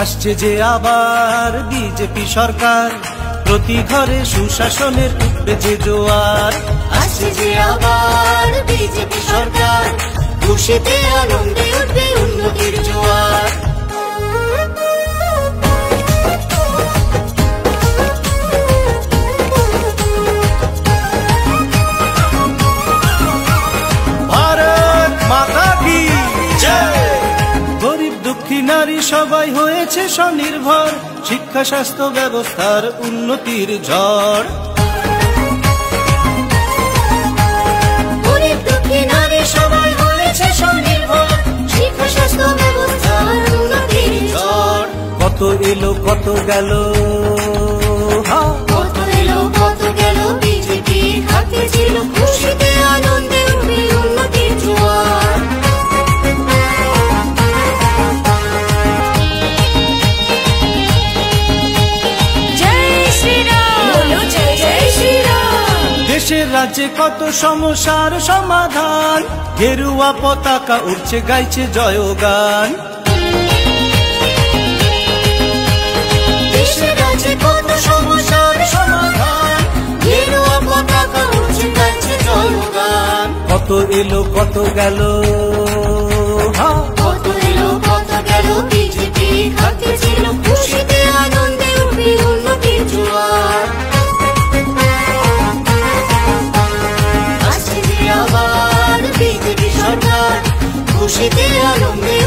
আসছে যে আবার বিজেপি সরকার, প্রতি ঘরে সুশাসনের উঠবে যে জোয়ার। আসছে যে আবার বিজেপি সরকার, খুশিতে আনন্দে উঠবে উন্নতির জোয়ার। ভারত মাতা কি জয়। গরিব দুঃখী নারী সবাই হয়েছে স্বনির্ভর, শিক্ষা স্বাস্থ্য ব্যবস্থার উন্নতির ঝড়। গরিব দুঃখী নারী সবাই হয়েছে স্বনির্ভর, শিক্ষা স্বাস্থ্য ব্যবস্থার উন্নতির ঝড়। কত এলো কত গেল, কত এলো কত গেল, বিজেপি হাতে ছিল, খুশিতে আনন্দে উঠবে উন্নতির জোয়ার। জয় শ্রীরাম, বলো জয় জয় শ্রীরাম। দেশের রাজ্যে কত সমস্যার সমাধান, গেরুয়া পতাকা উঠছে গাইছে জয়গান। দেশের রাজ্যে কত সমস্যার সমাধান, গেরুয়া পতাকা উঠছে গাইছে জয়গান। কত এলো কত গেল, কত এলো কত গেল, বিজেপি হাতে ছিল, খুশিতে আনন্দে উঠবে উন্নতির জোয়ার। আসছে যে আবার বিজেপি সরকার, খুশিতে আনন্দে